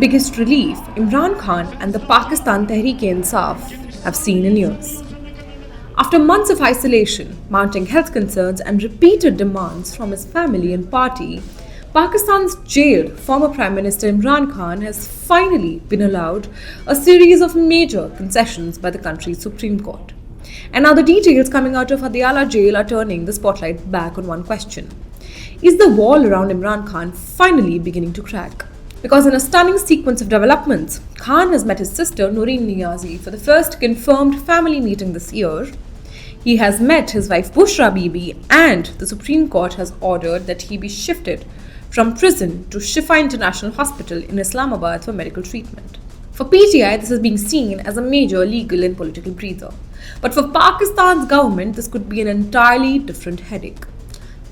biggest relief Imran Khan and the Pakistan Tehreek-e-Insaf have seen in years. After months of isolation, mounting health concerns and repeated demands from his family and party, Pakistan's jailed former Prime Minister Imran Khan has finally been allowed a series of major concessions by the country's Supreme Court. And now the details coming out of Adiala Jail are turning the spotlight back on one question. Is the wall around Imran Khan finally beginning to crack? Because in a stunning sequence of developments, Khan has met his sister Noreen Niazi for the first confirmed family meeting this year. He has met his wife Bushra Bibi, and the Supreme Court has ordered that he be shifted from prison to Shifa International Hospital in Islamabad for medical treatment. For PTI, this is being seen as a major legal and political breather. But for Pakistan's government, this could be an entirely different headache.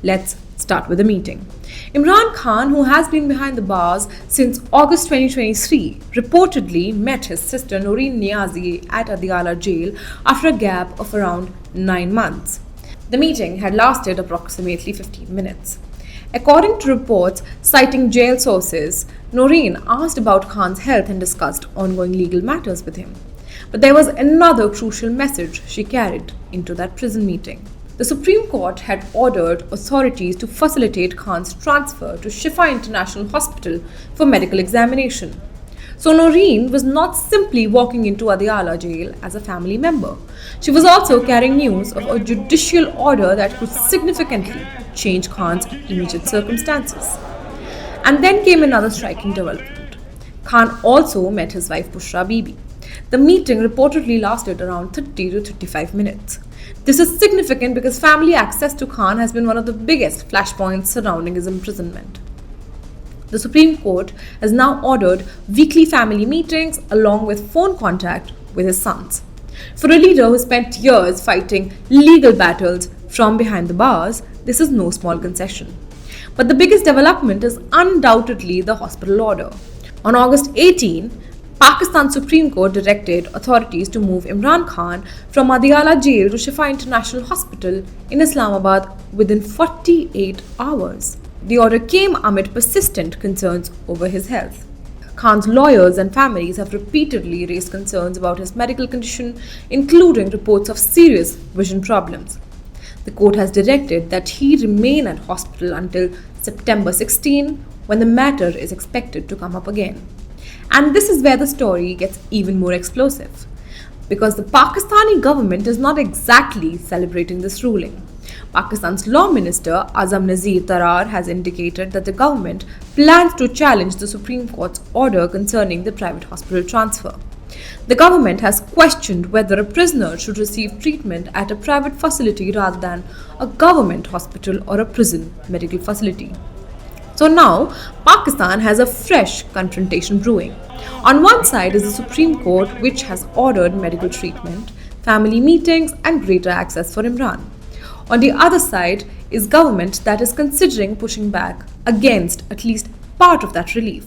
Let's start with the meeting. Imran Khan, who has been behind the bars since August 2023, reportedly met his sister Noreen Niazi at Adiala Jail after a gap of around 9 months. The meeting had lasted approximately 15 minutes. According to reports citing jail sources, Noreen asked about Khan's health and discussed ongoing legal matters with him. But there was another crucial message she carried into that prison meeting. The Supreme Court had ordered authorities to facilitate Khan's transfer to Shifa International Hospital for medical examination. So Noreen was not simply walking into Adiala Jail as a family member. She was also carrying news of a judicial order that could significantly change Khan's immediate circumstances. And then came another striking development. Khan also met his wife Bushra Bibi. The meeting reportedly lasted around 30 to 35 minutes. This is significant because family access to Khan has been one of the biggest flashpoints surrounding his imprisonment. The Supreme Court has now ordered weekly family meetings along with phone contact with his sons. For a leader who spent years fighting legal battles from behind the bars, this is no small concession. But the biggest development is undoubtedly the hospital order. On August 18, Pakistan Supreme Court directed authorities to move Imran Khan from Adiala Jail to Shifa International Hospital in Islamabad within 48 hours. The order came amid persistent concerns over his health. Khan's lawyers and families have repeatedly raised concerns about his medical condition, including reports of serious vision problems. The court has directed that he remain at hospital until September 16, when the matter is expected to come up again. And this is where the story gets even more explosive, because the Pakistani government is not exactly celebrating this ruling. Pakistan's Law Minister Azam Nazir Tarar has indicated that the government plans to challenge the Supreme Court's order concerning the private hospital transfer. The government has questioned whether a prisoner should receive treatment at a private facility rather than a government hospital or a prison medical facility. So now, Pakistan has a fresh confrontation brewing. On one side is the Supreme Court, which has ordered medical treatment, family meetings, and greater access for Imran. On the other side is government that is considering pushing back against at least part of that relief.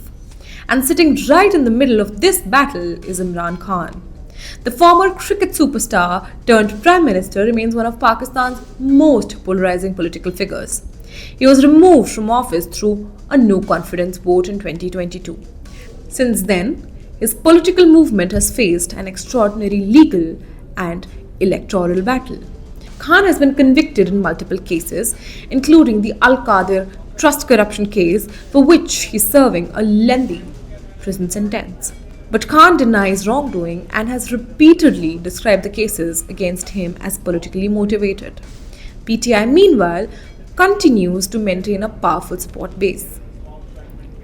And sitting right in the middle of this battle is Imran Khan. The former cricket superstar turned Prime Minister remains one of Pakistan's most polarizing political figures. He was removed from office through a no-confidence vote in 2022. Since then, his political movement has faced an extraordinary legal and electoral battle. Khan has been convicted in multiple cases, including the Al-Qadir trust corruption case, for which he's serving a lengthy prison sentence. But Khan denies wrongdoing and has repeatedly described the cases against him as politically motivated. PTI, meanwhile, continues to maintain a powerful support base.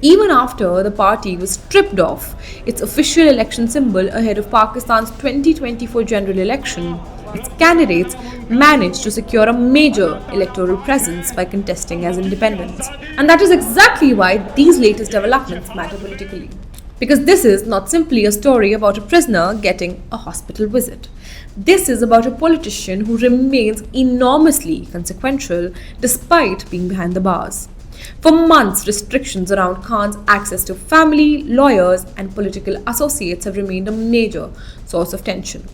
Even after the party was stripped of its official election symbol ahead of Pakistan's 2024 general election, its candidates managed to secure a major electoral presence by contesting as independents. And that is exactly why these latest developments matter politically. Because this is not simply a story about a prisoner getting a hospital visit. This is about a politician who remains enormously consequential despite being behind the bars. For months, restrictions around Khan's access to family, lawyers, and political associates have remained a major source of tension.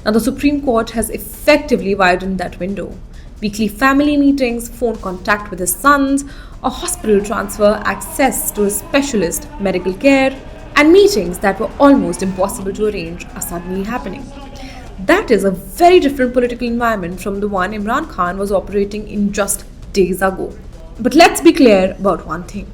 Now, the Supreme Court has effectively widened that window. Weekly family meetings, phone contact with his sons, a hospital transfer, access to a specialist medical care, and meetings that were almost impossible to arrange are suddenly happening. That is a very different political environment from the one Imran Khan was operating in just days ago. But let's be clear about one thing.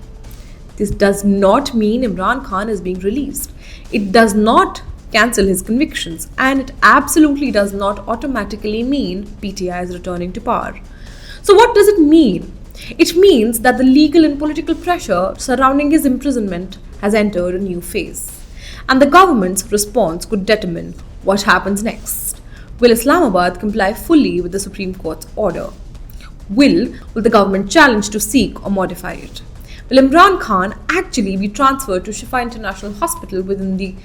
This does not mean Imran Khan is being released. It does not cancel his convictions, and it absolutely does not automatically mean PTI is returning to power. So, what does it mean? It means that the legal and political pressure surrounding his imprisonment has entered a new phase, and the government's response could determine what happens next. Will Islamabad comply fully with the Supreme Court's order? Will the government challenge to seek or modify it? Will Imran Khan actually be transferred to Shifa International Hospital within the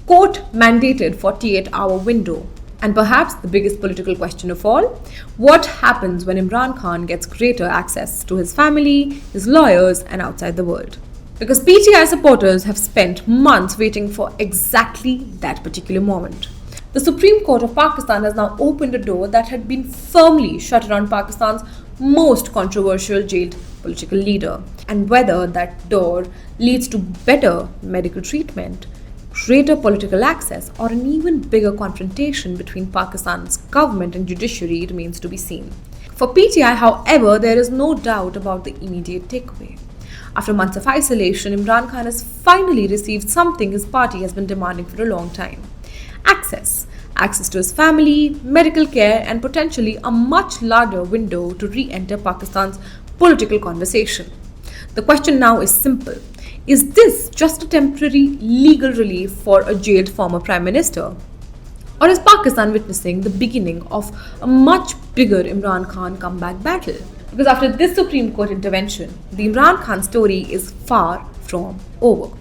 court-mandated 48-hour window? And perhaps the biggest political question of all, what happens when Imran Khan gets greater access to his family, his lawyers, and outside the world? Because PTI supporters have spent months waiting for exactly that particular moment. The Supreme Court of Pakistan has now opened a door that had been firmly shut around Pakistan's most controversial jailed political leader. And whether that door leads to better medical treatment, greater political access, or an even bigger confrontation between Pakistan's government and judiciary remains to be seen. For PTI, however, there is no doubt about the immediate takeaway. After months of isolation, Imran Khan has finally received something his party has been demanding for a long time. Access. Access to his family, medical care, and potentially a much larger window to re-enter Pakistan's political conversation. The question now is simple. Is this just a temporary legal relief for a jailed former Prime Minister? Or is Pakistan witnessing the beginning of a much bigger Imran Khan comeback battle? Because after this Supreme Court intervention, the Imran Khan story is far from over.